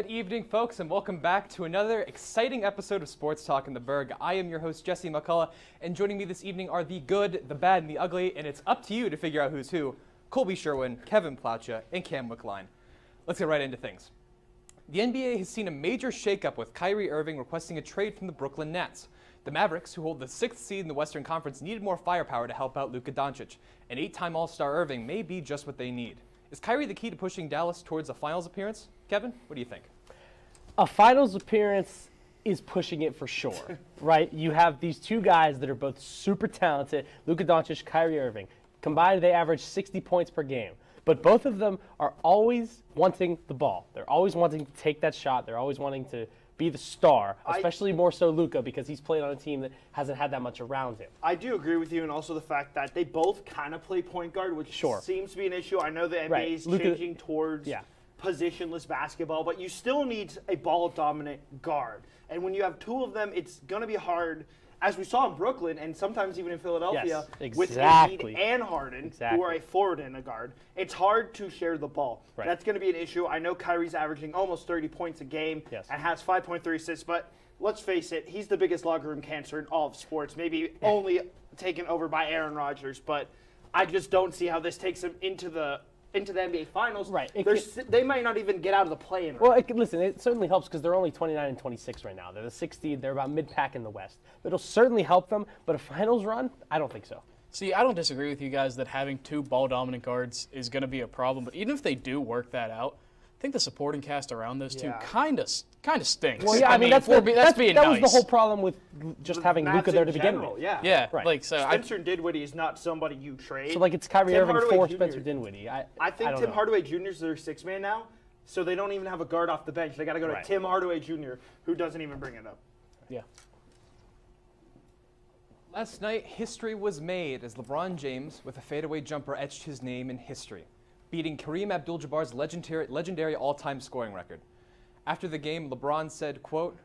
Good evening, folks, and welcome back to another exciting episode of Sports Talk in the Burgh. I am your host, Jesse McCullough, and joining me this evening are the good, the bad, and the ugly, and it's up to you to figure out who's who. Colby Sherwin, Kevin Plaucha, and Cam Wickline. Let's get right into things. The NBA has seen a major shakeup with Kyrie Irving requesting a trade from the Brooklyn Nets. The Mavericks, who hold the 6th seed in the Western Conference, needed more firepower to help out Luka Doncic. An 8-time All-Star Irving may be just what they need. Is Kyrie the key to pushing Dallas towards a finals appearance? Kevin, what do you think? A finals appearance is pushing it for sure, right? You have these two guys that are both super talented, Luka Doncic, Kyrie Irving. Combined, they average 60 points per game. But both of them are always wanting the ball. They're always wanting to take that shot. They're always wanting to be the star, especially more so Luka because he's played on a team that hasn't had that much around him. I do agree with you, and also the fact that they both kind of play point guard, which seems to be an issue. I know the NBA is changing towards positionless basketball, but you still need a ball-dominant guard. And when you have two of them, it's going to be hard, as we saw in Brooklyn and sometimes even in Philadelphia, with Embiid and Harden, who are a forward and a guard. It's hard to share the ball. That's going to be an issue. I know Kyrie's averaging almost 30 points a game and has 5.3 assists, but let's face it, he's the biggest locker room cancer in all of sports, maybe only taken over by Aaron Rodgers, but I just don't see how this takes him into the NBA Finals. They might not even get out of the play-in. Well, listen, it certainly helps because they're only 29 and 26 right now. They're the 6th seed. They're about mid-pack in the West. It'll certainly help them, but a finals run, I don't think so. See, I don't disagree with you guys that having two ball-dominant guards is going to be a problem, but even if they do work that out, I think the supporting cast around those two kind of stinks. Well, yeah, I mean, that was the whole problem with just having Luka there to begin with. Spencer Dinwiddie is not somebody you trade. So, it's Kyrie Irving for Spencer Dinwiddie. I think Tim Hardaway Jr. is their sixth man now, so they don't even have a guard off the bench. They got to go to Tim Hardaway Jr., who doesn't even bring it up. Yeah. Last night, history was made as LeBron James, with a fadeaway jumper, etched his name in history, beating Kareem Abdul-Jabbar's legendary all-time scoring record. After the game, LeBron said, quote,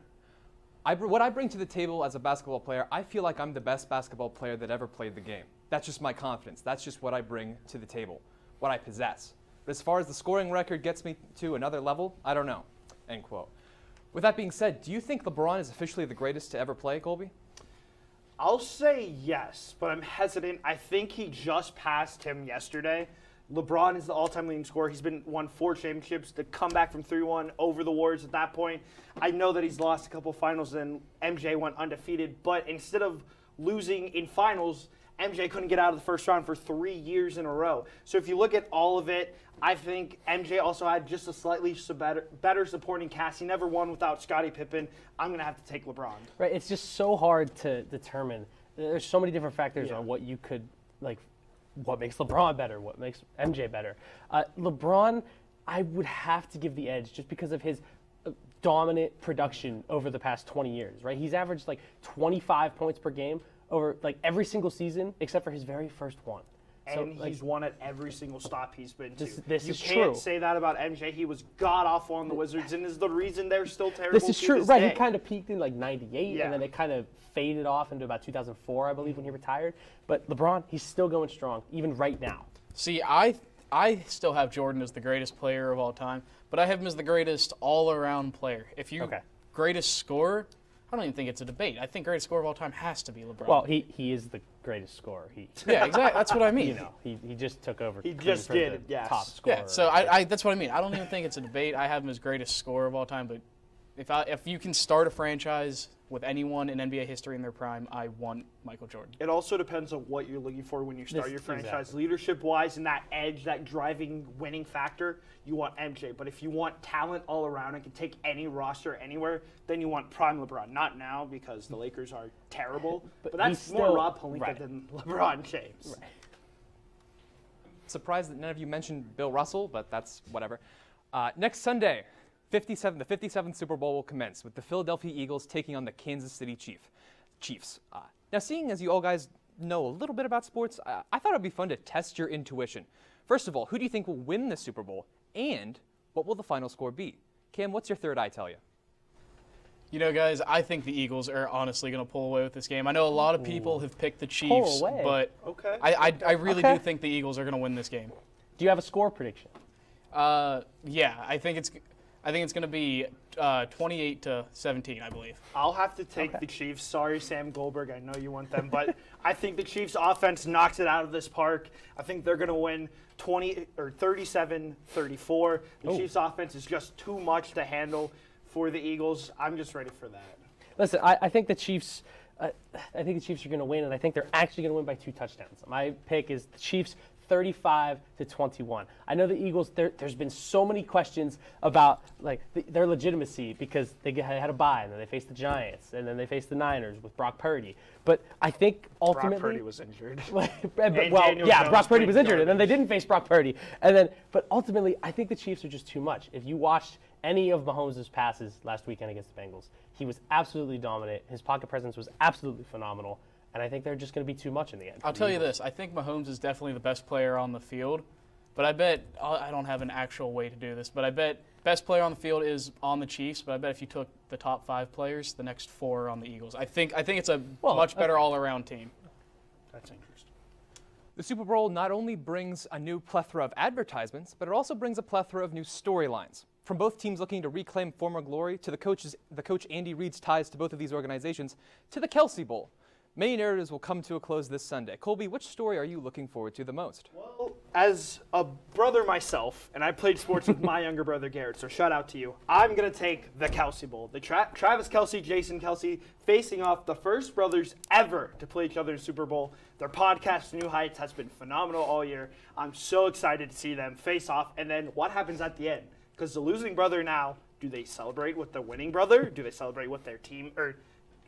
what I bring to the table as a basketball player, I feel like I'm the best basketball player that ever played the game. That's just my confidence. That's just what I bring to the table, what I possess. But as far as the scoring record gets me to another level, I don't know, end quote. With that being said, do you think LeBron is officially the greatest to ever play, Colby? I'll say yes, but I'm hesitant. I think he just passed him yesterday. LeBron is the all-time leading scorer. He's won 4 championships. The comeback from 3-1 over the Warriors at that point. I know that he's lost a couple finals and MJ went undefeated, but instead of losing in finals, MJ couldn't get out of the first round for 3 years in a row. So if you look at all of it, I think MJ also had just a slightly better supporting cast. He never won without Scottie Pippen. I'm going to have to take LeBron. Right, it's just so hard to determine. There's so many different factors on what you could, what makes LeBron better, what makes MJ better. LeBron, I would have to give the edge just because of his dominant production over the past 20 years, right? He's averaged 25 points per game over every single season except for his very first one. And he's won at every single stop he's been to. This you is can't true. say that about MJ. He was god-awful on the Wizards and is the reason they're still terrible. This is true. This right, day. He kind of peaked in 98, and then it kind of faded off into about 2004, I believe, when he retired. But LeBron, he's still going strong, even right now. See, I still have Jordan as the greatest player of all time, but I have him as the greatest all-around player. If you greatest scorer, I don't even think it's a debate. I think greatest scorer of all time has to be LeBron. Well, he is the greatest scorer. Yeah, exactly. That's what I mean. He just took over. He just did. Yes. Top scorer. Yeah. So I that's what I mean. I don't even think it's a debate. I have him as greatest scorer of all time. But if you can start a franchise with anyone in NBA history in their prime, I want Michael Jordan. It also depends on what you're looking for when you start your franchise. Leadership-wise and that edge, that driving winning factor, you want MJ. But if you want talent all around and can take any roster anywhere, then you want prime LeBron. Not now because the Lakers are terrible, but that's more Rob Pelinka than LeBron James. Right. Surprised that none of you mentioned Bill Russell, but that's whatever. Next Sunday, the 57th Super Bowl will commence with the Philadelphia Eagles taking on the Kansas City Chiefs. Now, seeing as you all guys know a little bit about sports, I thought it would be fun to test your intuition. First of all, who do you think will win the Super Bowl, and what will the final score be? Cam, what's your third eye tell you? You know, guys, I think the Eagles are honestly going to pull away with this game. I know a lot of people have picked the Chiefs, but I really do think the Eagles are going to win this game. Do you have a score prediction? Yeah, I think it's. I think it's going to be 28-17, I believe. I'll have to take the Chiefs. Sorry, Sam Goldberg. I know you want them, but I think the Chiefs' offense knocks it out of this park. I think they're going to win 37-34. The Chiefs' offense is just too much to handle for the Eagles. I'm just ready for that. Listen, I think the Chiefs. I think the Chiefs are going to win, and I think they're actually going to win by 2 touchdowns. My pick is the Chiefs 35-21. I know the Eagles. There's been so many questions about their legitimacy because they had a bye, and then they faced the Giants, and then they faced the Niners with Brock Purdy. But I think ultimately Brock Purdy was injured. Brock Purdy was injured, and then they didn't face Brock Purdy. But ultimately, I think the Chiefs are just too much. If you watched any of Mahomes' passes last weekend against the Bengals, he was absolutely dominant. His pocket presence was absolutely phenomenal. And I think they're just going to be too much in the end. I'll tell you this. I think Mahomes is definitely the best player on the field. But I bet, I don't have an actual way to do this, but I bet best player on the field is on the Chiefs, but I bet if you took the top 5 players, the next 4 are on the Eagles. I think it's a much better all-around team. That's interesting. The Super Bowl not only brings a new plethora of advertisements, but it also brings a plethora of new storylines. From both teams looking to reclaim former glory, to the coach Andy Reid's ties to both of these organizations, to the Kelsey Bowl. Many narratives will come to a close this Sunday. Colby, which story are you looking forward to the most? Well, as a brother myself, and I played sports with my younger brother Garrett, so shout out to you, I'm going to take the Kelsey Bowl. The Travis Kelsey, Jason Kelsey, facing off the first brothers ever to play each other in Super Bowl. Their podcast, New Heights, has been phenomenal all year. I'm so excited to see them face off, and then what happens at the end? Because the losing brother now, do they celebrate with the winning brother? Do they celebrate with their team, or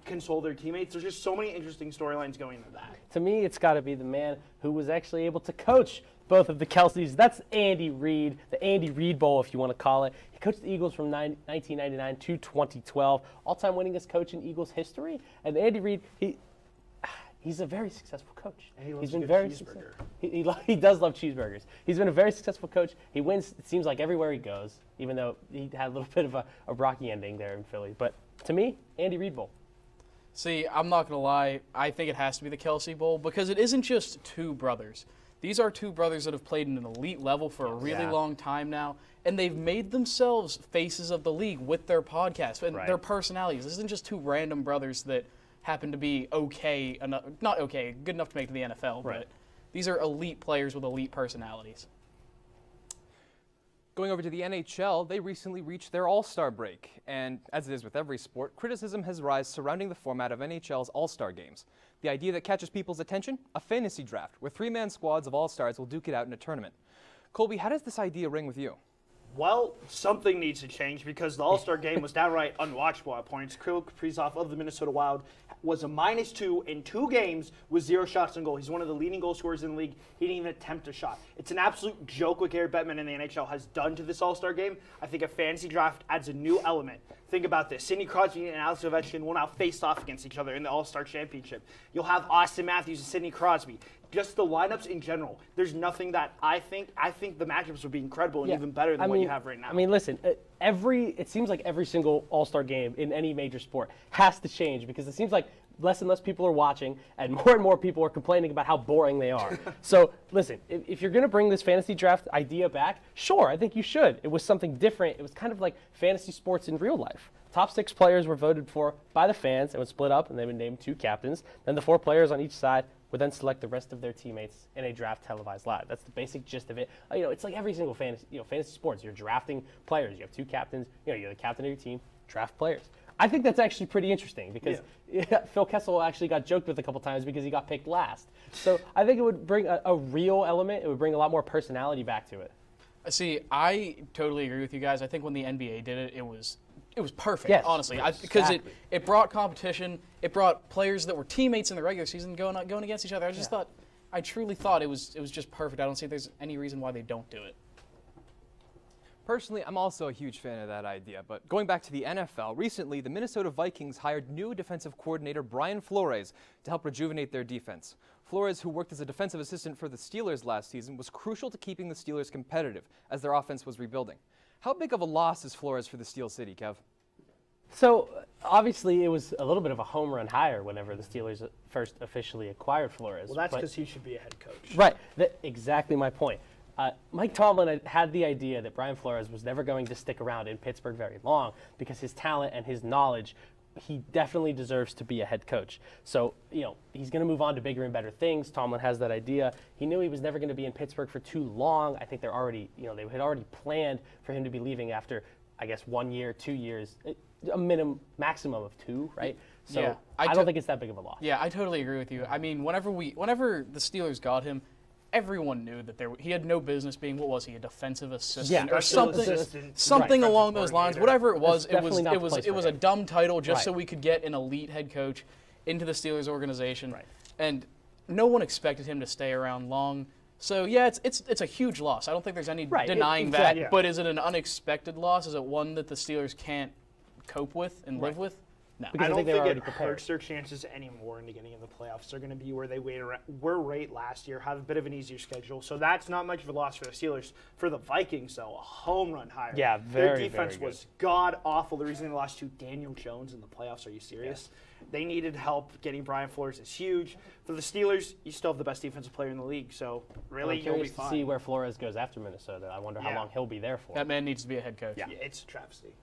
console their teammates? There's just so many interesting storylines going into that. To me, it's got to be the man who was actually able to coach both of the Kelseys. That's Andy Reid, the Andy Reid Bowl, if you want to call it. He coached the Eagles from 1999 to 2012, all-time winningest coach in Eagles history. And Andy Reid, he's a very successul coach. And he loves been a good very cheeseburger. He does love cheeseburgers. He's been a very successful coach. He wins, it seems like, everywhere he goes, even though he had a little bit of a rocky ending there in Philly. But to me, Andy Reid Bowl. See, I'm not going to lie. I think it has to be the Kelsey Bowl because it isn't just 2 brothers. These are 2 brothers that have played in an elite level for a really long time now, and they've made themselves faces of the league with their podcast and their personalities. This isn't just 2 random brothers that happen to be good enough to make it to the NFL, but these are elite players with elite personalities. Going over to the NHL, they recently reached their All-Star break, and as it is with every sport, criticism has risen surrounding the format of NHL's All-Star games. The idea that catches people's attention? A fantasy draft, where 3-man squads of All-Stars will duke it out in a tournament. Colby, how does this idea ring with you? Well, something needs to change because the All-Star game was downright unwatchable at points. Kirill Kaprizov of the Minnesota Wild was a -2 in 2 games with 0 shots on goal. He's one of the leading goal scorers in the league. He didn't even attempt a shot. It's an absolute joke what Gary Bettman in the NHL has done to this All-Star game. I think a fantasy draft adds a new element. Think about this. Sidney Crosby and Alex Ovechkin will now face off against each other in the All-Star Championship. You'll have Austin Matthews and Sidney Crosby. Just the lineups in general. There's nothing that I think the matchups would be incredible and even better than what you have right now. I mean, listen, it seems like every single All-Star game in any major sport has to change because it seems like less and less people are watching and more people are complaining about how boring they are. So, listen, if you're going to bring this fantasy draft idea back, sure, I think you should. It was something different. It was kind of like fantasy sports in real life. Top 6 players were voted for by the fans and would split up, and they would name 2 captains. Then the 4 players on each side would then select the rest of their teammates in a draft televised live. That's the basic gist of it. It's like every single fantasy sports. You're drafting players. You have 2 captains. You're the captain of your team. Draft players. I think that's actually pretty interesting because Phil Kessel actually got joked with a couple times because he got picked last. So I think it would bring a real element. It would bring a lot more personality back to it. See, I totally agree with you guys. I think when the NBA did it, it was perfect, honestly, because it brought competition. It brought players that were teammates in the regular season going against each other. I truly thought it was just perfect. I don't see there's any reason why they don't do it. Personally, I'm also a huge fan of that idea, but going back to the NFL, recently the Minnesota Vikings hired new defensive coordinator Brian Flores to help rejuvenate their defense. Flores, who worked as a defensive assistant for the Steelers last season, was crucial to keeping the Steelers competitive as their offense was rebuilding. How big of a loss is Flores for the Steel City, Kev? So, obviously, it was a little bit of a home run hire whenever the Steelers first officially acquired Flores. Well, that's because he should be a head coach. Right. Exactly my point. Mike Tomlin had the idea that Brian Flores was never going to stick around in Pittsburgh very long because his talent and his knowledge, he definitely deserves to be a head coach. So, he's going to move on to bigger and better things. Tomlin has that idea. He knew he was never going to be in Pittsburgh for too long. I think they had already planned for him to be leaving after, I guess, 1 year, 2 years, a maximum of 2, right? So yeah, I don't think it's that big of a loss. Yeah, I totally agree with you. I mean, whenever the Steelers got him, everyone knew that he had no business being, what was he, a defensive assistant or something along those lines. Whatever it was, it was a dumb title just so we could get an elite head coach into the Steelers organization. Right. And no one expected him to stay around long. So yeah, it's a huge loss. I don't think there's any denying that. Yeah. But is it an unexpected loss? Is it one that the Steelers can't cope with and live with? No. I don't think it hurts their chances anymore in getting in the playoffs. They're going to be where they were right last year, have a bit of an easier schedule. So that's not much of a loss for the Steelers. For the Vikings, though, a home run hire. Yeah, their defense was god-awful. The reason they lost to Daniel Jones in the playoffs, are you serious? Yeah. They needed help. Getting Brian Flores is huge. For the Steelers, you still have the best defensive player in the league. So really, you'll be fine. To see where Flores goes after Minnesota. I wonder how long he'll be there for. That man needs to be a head coach. Yeah, it's a travesty.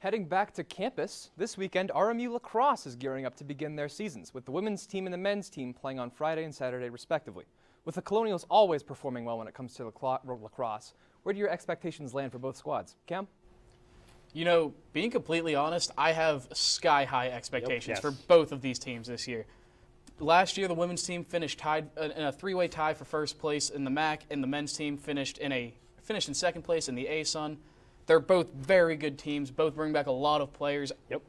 Heading back to campus, this weekend, RMU lacrosse is gearing up to begin their seasons, with the women's team and the men's team playing on Friday and Saturday, respectively. With the Colonials always performing well when it comes to lacrosse, where do your expectations land for both squads? Cam? Being completely honest, I have sky-high expectations for both of these teams this year. Last year, the women's team finished tied in a three-way tie for first place in the MAC, and the men's team finished in second place in the ASUN. They're both very good teams. Both bring back a lot of players. Yep.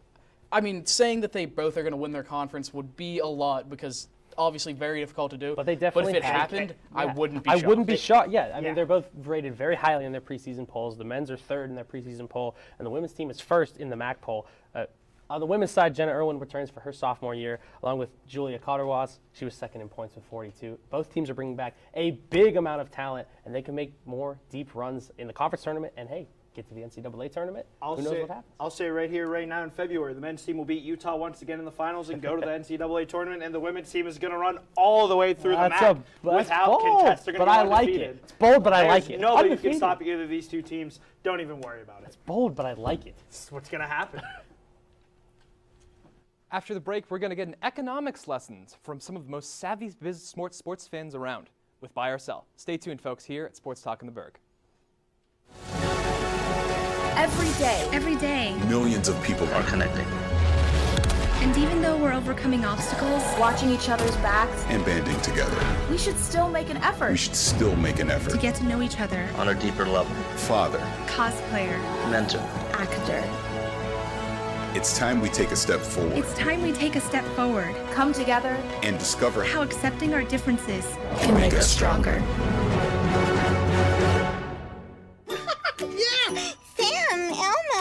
I mean, saying that they both are going to win their conference would be a lot because obviously very difficult to do. But they definitely. But if it happened, I wouldn't be shocked. I wouldn't be shocked. Yeah. I mean, they're both rated very highly in their preseason polls. The men's are third in their preseason poll, and the women's team is first in the MAC poll. On the women's side, Jenna Irwin returns for her sophomore year, along with Julia Cotterwas. She was second in points with 42. Both teams are bringing back a big amount of talent, and they can make more deep runs in the conference tournament. And hey, get to the NCAA tournament. Who knows what happens? I'll say right here, right now in February, the men's team will beat Utah once again in the finals and go to the NCAA tournament, and the women's team is going to run all the way through the MAC without contest. They're going to be undefeated. It's bold, but I like it. Nobody can stop either of these two teams. Don't even worry about it. It's bold, but I like it. This is what's going to happen. After the break, we're going to get an economics lessons from some of the most savvy sports fans around with Buy or Sell. Stay tuned, folks, here at Sports Talk in the Burgh. Every day, millions of people are connecting. And even though we're overcoming obstacles, watching each other's backs, and banding together, we should still make an effort. To get to know each other on a deeper level. Father, cosplayer, mentor, actor. It's time we take a step forward. Come together and discover how accepting our differences can make us stronger.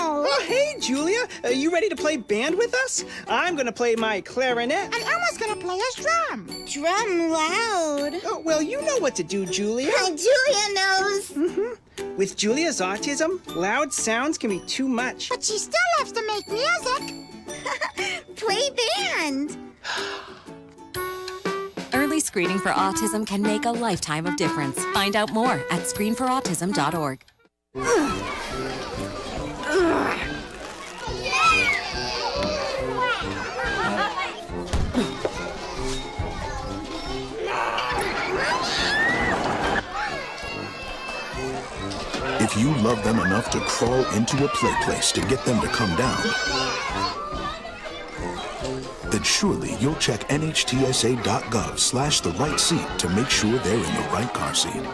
Oh, hey, Julia. Are you ready to play band with us? I'm going to play my clarinet. And Elmo's going to play his drum. Drum loud. Oh, well, you know what to do, Julia. Julia knows. Mm-hmm. With Julia's autism, loud sounds can be too much. But she still loves to make music. Play band. Early screening for autism can make a lifetime of difference. Find out more at screenforautism.org. If you love them enough to crawl into a play place to get them to come down, then surely you'll check nhtsa.gov/the right seat to make sure they're in the right car seat.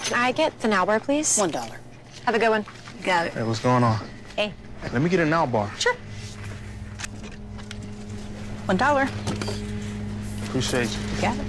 Can I get the now bar, please? $1. Have a good one. Got it. Hey, what's going on? Hey. Let me get a now bar. Sure. $1. Appreciate you. You got it.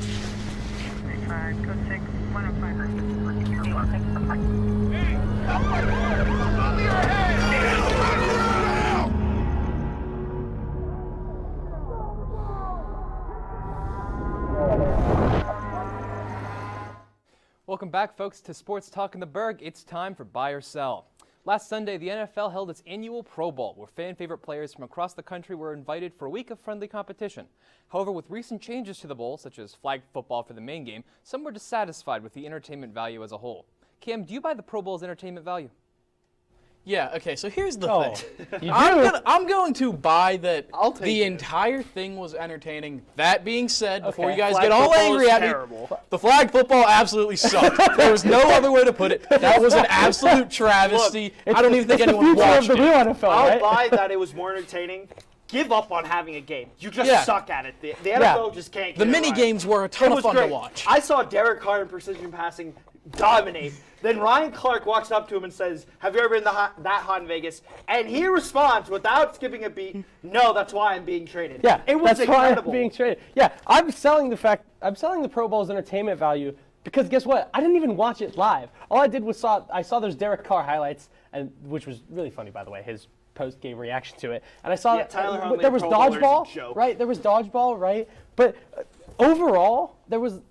Welcome back, folks, to Sports Talk in the Burgh. It's time for Buy or Sell. Last Sunday, the NFL held its annual Pro Bowl, where fan-favorite players from across the country were invited for a week of friendly competition. However, with recent changes to the bowl, such as flag football for the main game, some were dissatisfied with the entertainment value as a whole. Cam, do you buy the Pro Bowl's entertainment value? Yeah, okay, so here's the thing. You I'm going to buy that the entire thing was entertaining. That being said, before you guys get all angry at me, the flag football absolutely sucked. There was no other way to put it. That was an absolute travesty. Look, I don't even think anyone watched it. I'll buy that it was more entertaining. Give up on having a game. You just suck at it. The NFL just can't get The mini games were a ton of fun to watch. I saw Derek Carr in precision passing dominate. Then Ryan Clark walks up to him and says, "Have you ever been that hot in Vegas?" And he responds without skipping a beat, "No, that's why I'm being traded." Yeah, it was that's incredible. why I'm being traded. Yeah, I'm selling the Pro Bowl's entertainment value because guess what? I didn't even watch it live. All I did was I saw those Derek Carr highlights, and which was really funny, by the way, his post-game reaction to it. And I saw there was dodgeball, right? There was dodgeball, right? But overall,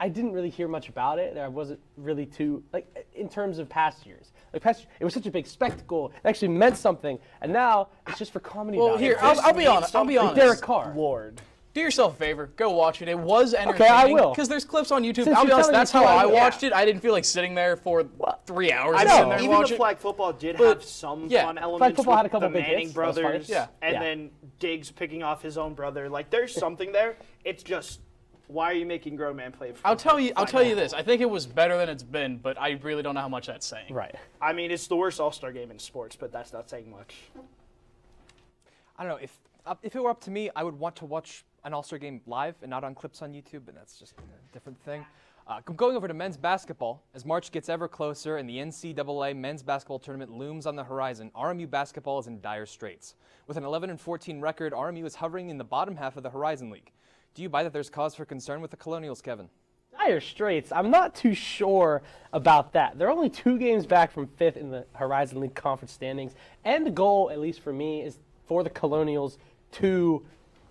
I didn't really hear much about it. There wasn't really too, in terms of past years. It was such a big spectacle. It actually meant something. And now it's just for comedy. Well, here, I'll be honest. Derek Carr. Lord. Do yourself a favor. Go watch it. It was entertaining. Okay, I will. Because there's clips on YouTube. I'll be honest, that's how I watched it. I didn't feel like sitting there for 3 hours. Even the flag football did have some fun elements. Flag football had a couple the big Manning hits. brothers, and then Diggs picking off his own brother. There's something there. It's just, why are you making grown man play? I'll tell you this. I think it was better than it's been, but I really don't know how much that's saying. Right. I mean, it's the worst All-Star game in sports, but that's not saying much. I don't know. If it were up to me, I would want to watch an All-Star game live and not on clips on YouTube, but that's just a different thing. Going over to men's basketball, as March gets ever closer and the NCAA men's basketball tournament looms on the horizon, RMU basketball is in dire straits. With an 11-14 record, RMU is hovering in the bottom half of the Horizon League. Do you buy that there's cause for concern with the Colonials, Kevin? Dire straits. I'm not too sure about that. They're only 2 games back from 5th in the Horizon League conference standings, and the goal, at least for me, is for the Colonials to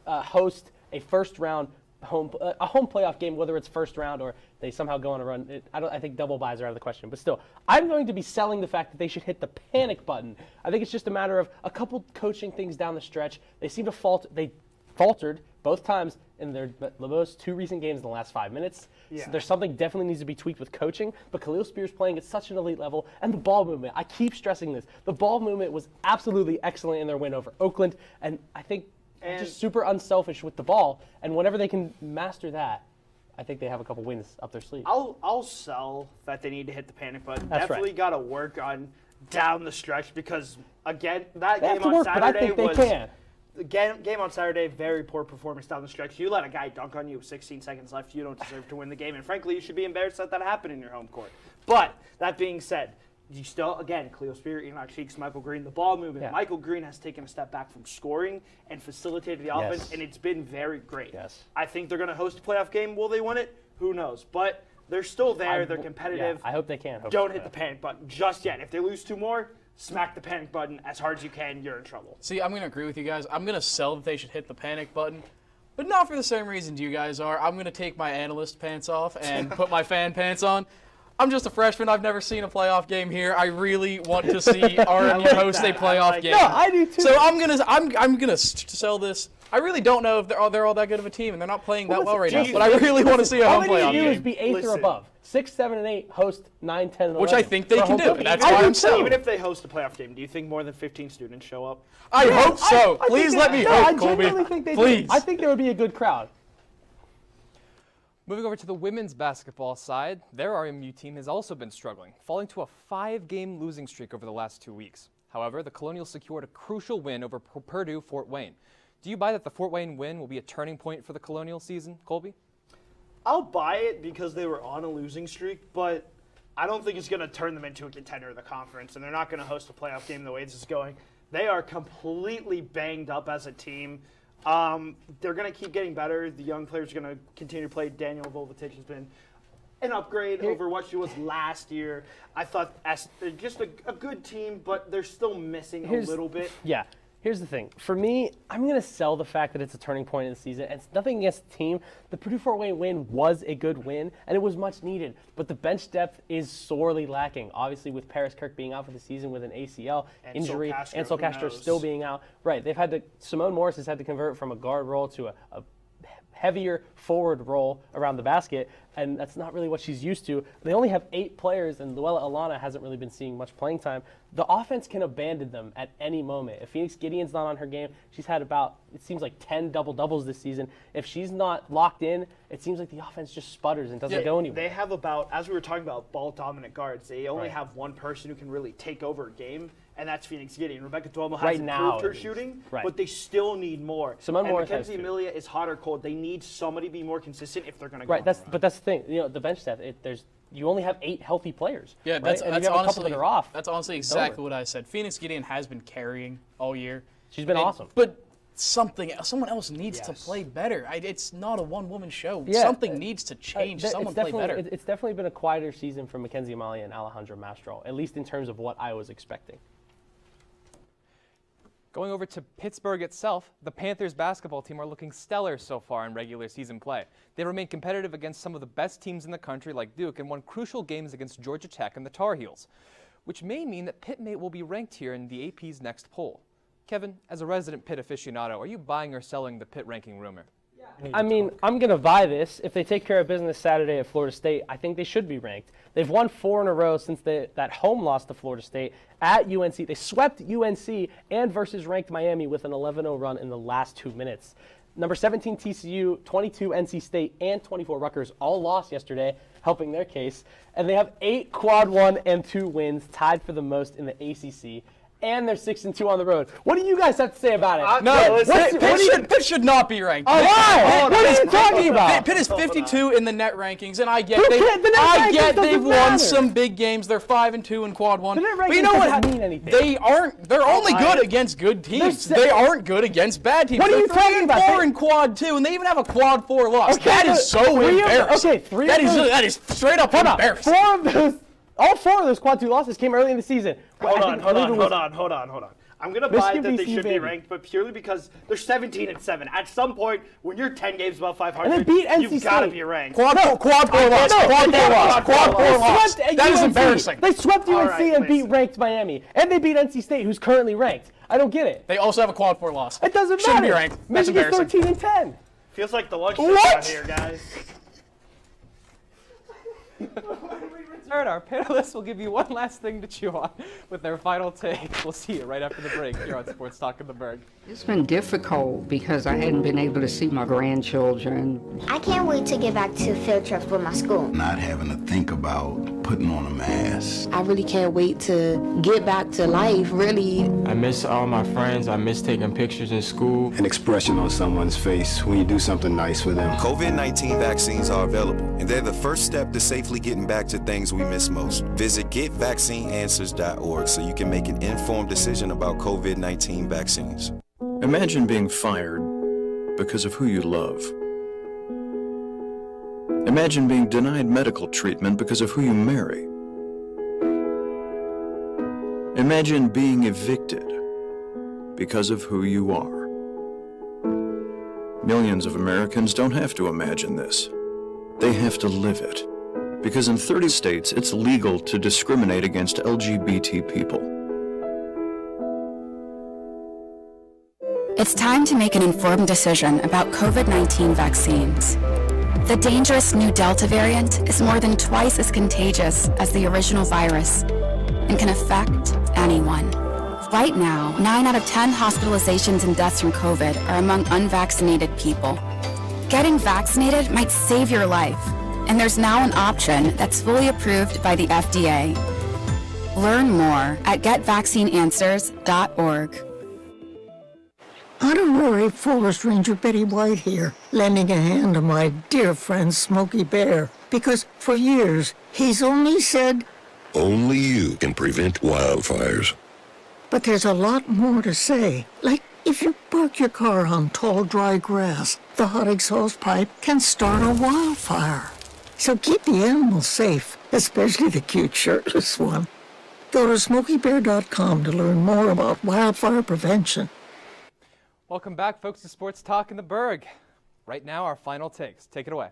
host a first-round home playoff game, whether it's first round or they somehow go on a run. I think double buys are out of the question. But still, I'm going to be selling the fact that they should hit the panic button. I think it's just a matter of a couple coaching things down the stretch. They seem to They faltered both times in their most 2 recent games in the last 5 minutes. Yeah. So there's something definitely needs to be tweaked with coaching. But Khalil Spears playing at such an elite level, and the ball movement. I keep stressing this. The ball movement was absolutely excellent in their win over Oakland, and I think just super unselfish with the ball, and whenever they can master that, I think they have a couple wins up their sleeve. I'll sell that they need to hit the panic button. That's Definitely got to work on down the stretch because, again, that they game have to on work, Saturday but I think was... they can. The game on Saturday, very poor performance down the stretch. You let a guy dunk on you with 16 seconds left, you don't deserve to win the game. And frankly, you should be embarrassed that that happened in your home court. But that being said, you still, again, Khalil Spears, Enoch Cheeks, Michael Green, the ball movement. Yeah. Michael Green has taken a step back from scoring and facilitated the offense, and it's been very great. Yes. I think they're going to host a playoff game. Will they win it? Who knows? But they're still there. They're competitive. Yeah, I hope they can. Don't hit the panic button just yet. If they lose 2 more, smack the panic button as hard as you can. You're in trouble. See, I'm going to agree with you guys. I'm going to sell that they should hit the panic button, but not for the same reasons you guys are. I'm going to take my analyst pants off and put my fan pants on. I'm just a freshman. I've never seen a playoff game here. I really want to see RMU host a playoff game. No, I do too. So I'm gonna sell this. I really don't know if they're all that good of a team, and they're not playing that well right now. But I really want to see a home playoff game. All they need to do is be 8th or above. 6, 7, and 8 host 9, 10, and 11. Which I think they can do. That's why I'm selling. Even if they host a playoff game, do you think more than 15 students show up? I hope so. Please let me hope, Colby. I genuinely think they Please. do. I think there would be a good crowd. Moving over to the women's basketball side, their RMU team has also been struggling, falling to a 5-game losing streak over the last 2 weeks. However, the Colonials secured a crucial win over Purdue Fort Wayne. Do you buy that the Fort Wayne win will be a turning point for the Colonial season, Colby? I'll buy it because they were on a losing streak, but I don't think it's going to turn them into a contender of the conference, and they're not going to host a playoff game the way this is going. They are completely banged up as a team. They're going to keep getting better. The young players are going to continue to play. Daniel Volvatich has been an upgrade over what she was last year. I thought they're just a good team, but they're still missing a little bit. Yeah. Here's the thing. For me, I'm going to sell the fact that it's a turning point in the season. It's nothing against the team. The Purdue Fort Wayne win was a good win, and it was much needed. But the bench depth is sorely lacking. Obviously, with Paris Kirk being out for the season with an ACL injury, Ansel Castro still being out. Right. Simone Morris has had to convert from a guard role to a heavier forward role around the basket, and that's not really what she's used to. They only have 8 players, and Luella Alana hasn't really been seeing much playing time. The offense can abandon them at any moment. If Phoenix Gideon's not on her game, she's had about, it seems like 10 double-doubles this season. If she's not locked in, it seems like the offense just sputters and doesn't go anywhere. They have about, as we were talking about ball-dominant guards, they only have one person who can really take over a game, and that's Phoenix Gideon. Rebecca Duomo has improved her shooting, but they still need more. Mackenzie Amelia is hot or cold. They need somebody to be more consistent if they're going to go. Right, but that's the thing. The bench depth. You only have 8 healthy players. Yeah, right? that's and if you have a couple that are off. That's honestly exactly what I said. Phoenix Gideon has been carrying all year. She's been awesome. But someone else needs to play better. It's not a one-woman show. Something needs to change. Someone play better. It's definitely been a quieter season for Mackenzie Amalia and Alejandra Mastro, at least in terms of what I was expecting. Going over to Pittsburgh itself, the Panthers basketball team are looking stellar so far in regular season play. They remain competitive against some of the best teams in the country like Duke and won crucial games against Georgia Tech and the Tar Heels, which may mean that Pitt Mate will be ranked here in the AP's next poll. Kevin, as a resident Pitt aficionado, are you buying or selling the Pitt ranking rumor? I mean, I'm going to buy this. If they take care of business Saturday at Florida State, I think they should be ranked. They've won 4 in a row since that home loss to Florida State at UNC. They swept UNC and versus ranked Miami with an 11-0 run in the last 2 minutes. Number 17 TCU, 22 NC State, and 24 Rutgers all lost yesterday, helping their case. And they have 8 quad 1 and 2 wins, tied for the most in the ACC. And they're 6-2 on the road. What do you guys have to say about it? Pitt should not be ranked. Why? What are you talking about? Pitt is 52 in the net rankings, and I get they've won some big games. They're 5-2 in quad 1. But you know what? Mean anything. They're only good against good teams. They aren't good against bad teams. What are you talking about? 4 in quad 2, and they even have a quad 4 loss. That is so embarrassing. That is straight up embarrassing. All 4 of those quad 2 losses came early in the season. Hold on. I'm going to buy that they should be ranked, but purely because they're 17-7. At some point, when you're 10 games above 500, and they beat NC you've got to be ranked. Quad 4 loss. That is embarrassing. They swept UNC and beat ranked Miami. And they beat NC State, who's currently ranked. I don't get it. They also have a quad 4 loss. It doesn't matter. Shouldn't be ranked. That's embarrassing. 13-10. Feels like the luxury out here, guys. Our panelists will give you one last thing to chew on with their final take. We'll see you right after the break here on Sports Talk in the Burgh. It's been difficult because I hadn't been able to see my grandchildren. I can't wait to get back to field trips with my school. Not having to think about putting on a mask. I really can't wait to get back to life, really. I miss all my friends. I miss taking pictures in school. An expression on someone's face when you do something nice for them. COVID-19 vaccines are available, and they're the first step to safely getting back to things we miss most. Visit getvaccineanswers.org so you can make an informed decision about COVID-19 vaccines. Imagine being fired because of who you love. Imagine being denied medical treatment because of who you marry. Imagine being evicted because of who you are. Millions of Americans don't have to imagine this. They have to live it. Because in 30 states, it's legal to discriminate against LGBT people. It's time to make an informed decision about COVID-19 vaccines. The dangerous new Delta variant is more than twice as contagious as the original virus and can affect anyone. Right now, 9 out of 10 hospitalizations and deaths from COVID are among unvaccinated people. Getting vaccinated might save your life, and there's now an option that's fully approved by the FDA. Learn more at getvaccineanswers.org. Honorary Forest Ranger Betty White here, lending a hand to my dear friend Smokey Bear, because for years he's only said, "Only you can prevent wildfires." But there's a lot more to say, like if you park your car on tall, dry grass, the hot exhaust pipe can start a wildfire. So keep the animals safe, especially the cute shirtless one. Go to SmokeyBear.com to learn more about wildfire prevention Welcome back, folks, to Sports Talk in the Burgh. Right now, our final takes. Take it away.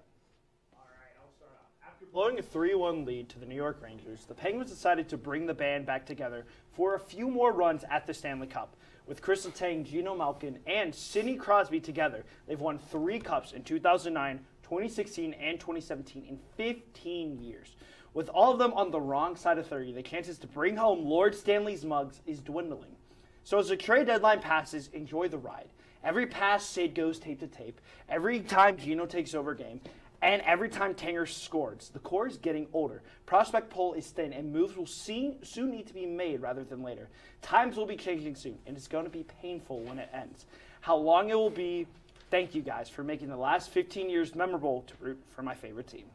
After blowing a 3-1 lead to the New York Rangers, the Penguins decided to bring the band back together for a few more runs at the Stanley Cup. With Chris Letang, Gino Malkin, and Sidney Crosby together, they've won 3 cups in 2009, 2016, and 2017 in 15 years. With all of them on the wrong side of 30, the chances to bring home Lord Stanley's mugs is dwindling. So as the trade deadline passes, enjoy the ride. Every pass, Sid goes tape to tape. Every time Gino takes over game. And every time Tanger scores. The core is getting older. Prospect pool is thin, and moves will soon need to be made rather than later. Times will be changing soon, and it's going to be painful when it ends. How long it will be, thank you guys for making the last 15 years memorable to root for my favorite team.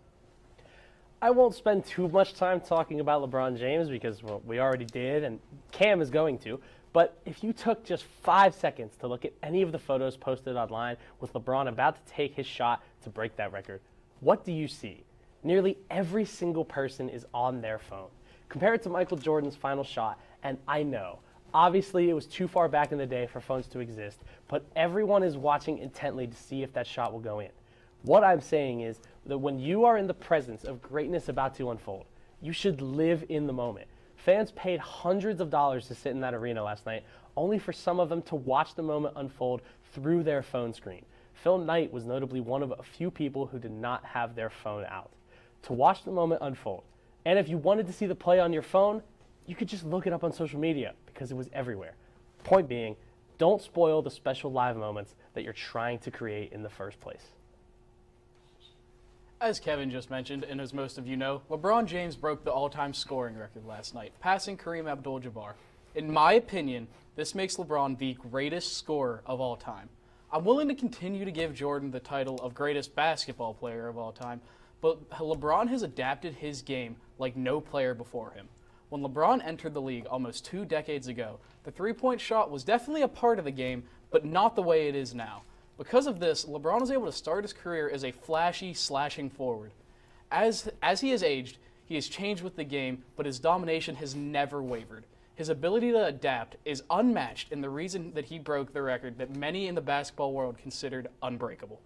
I won't spend too much time talking about LeBron James because, well, we already did, and Cam is going to. But if you took just 5 seconds to look at any of the photos posted online with LeBron about to take his shot to break that record, what do you see? Nearly every single person is on their phone. Compare it to Michael Jordan's final shot, and I know, obviously it was too far back in the day for phones to exist, but everyone is watching intently to see if that shot will go in. What I'm saying is that when you are in the presence of greatness about to unfold, you should live in the moment. Fans paid hundreds of dollars to sit in that arena last night, only for some of them to watch the moment unfold through their phone screen. Phil Knight was notably one of a few people who did not have their phone out to watch the moment unfold. And if you wanted to see the play on your phone, you could just look it up on social media because it was everywhere. Point being, don't spoil the special live moments that you're trying to create in the first place. As Kevin just mentioned, and as most of you know, LeBron James broke the all-time scoring record last night, passing Kareem Abdul-Jabbar. In my opinion, this makes LeBron the greatest scorer of all time. I'm willing to continue to give Jordan the title of greatest basketball player of all time, but LeBron has adapted his game like no player before him. When LeBron entered the league almost 2 decades ago, the three-point shot was definitely a part of the game, but not the way it is now. Because of this, LeBron was able to start his career as a flashy, slashing forward. As he has aged, he has changed with the game, but his domination has never wavered. His ability to adapt is unmatched, and the reason that he broke the record that many in the basketball world considered unbreakable.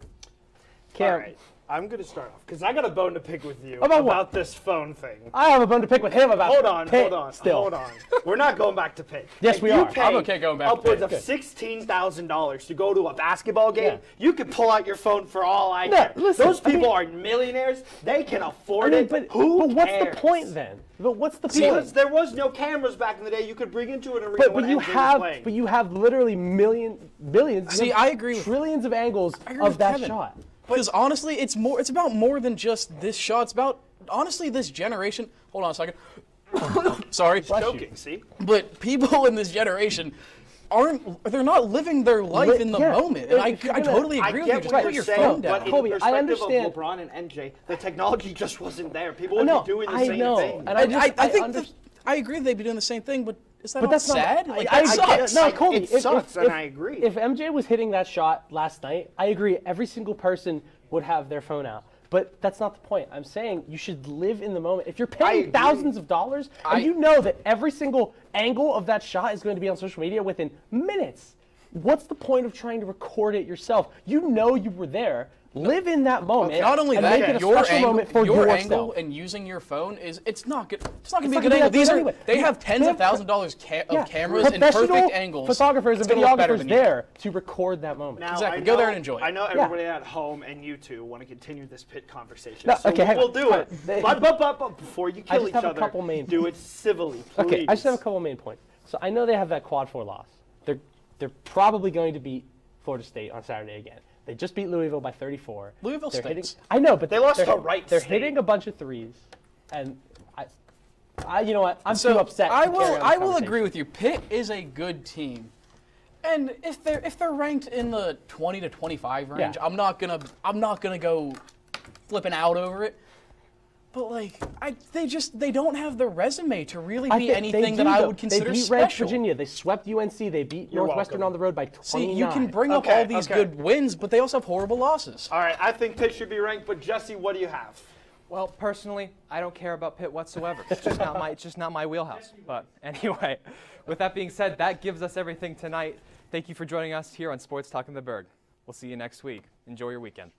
Cam, all right, I'm going to start off because I got a bone to pick with you about this phone thing. I have a bone to pick with him about Hold on. Still. We're not going back to Pitt. Yes, we are. I'm okay going back to upwards Pitt. of $16,000 to go to a basketball game. You could pull out your phone for all I care. Listen, those people are millionaires. They can afford it. But Who what's cares? the point then? But what's the point? Because there was no cameras back in the day. You could bring into an arena when MJ was playing. But you have literally billions. See, I agree with trillions of angles of that Kevin. shot. Because honestly, it's about more than just this shot. It's about, honestly, this generation. Hold on a second. Sorry. Joking, see? But people in this generation they're not living their life in the moment. And I totally agree with you. Just put your phone down. But in the perspective of LeBron and MJ, the technology just wasn't there. People would be doing the same thing. And I agree they'd be doing the same thing, but is that but not that's sad? Not, like, that sucks. No, Colby, it sucks, and I agree. If MJ was hitting that shot last night, I agree. Every single person would have their phone out. But that's not the point. I'm saying you should live in the moment. If you're paying thousands of dollars and you know that every single angle of that shot is going to be on social media within minutes, what's the point of trying to record it yourself? You know you were there. Live in that moment. Not only and that, make it a special moment for your yourself. angle and using your phone it's not good. It's not going to be a good angle. They have tens of thousands of dollars of cameras and perfect angles. Photographers and videographers there to record that moment. Now, exactly. Go there and enjoy it. I know everybody at home and you two want to continue this pit conversation. No, so okay, we'll do it. But before you kill each other, do it civilly, please. Okay, I just have a couple main points. So I know they have that quad 4 loss. They're probably going to beat Florida State on Saturday again. They just beat Louisville by 34. Louisville stinks. I know, but they lost to Wright They're State. hitting a bunch of threes, and I you know what? I'm too upset. I will agree with you. Pitt is a good team, and if they're ranked in the 20 to 25 range, I'm not gonna go flipping out over it. But they don't have the resume to really be anything that I would consider special. They beat West Virginia. They swept UNC. They beat Northwestern on the road by 29. See, you can bring up all these good wins, but they also have horrible losses. All right, I think Pitt should be ranked. But Jesse, what do you have? Well, personally, I don't care about Pitt whatsoever. It's just not my wheelhouse. But anyway, with that being said, that gives us everything tonight. Thank you for joining us here on Sports Talk in the Burgh. We'll see you next week. Enjoy your weekend.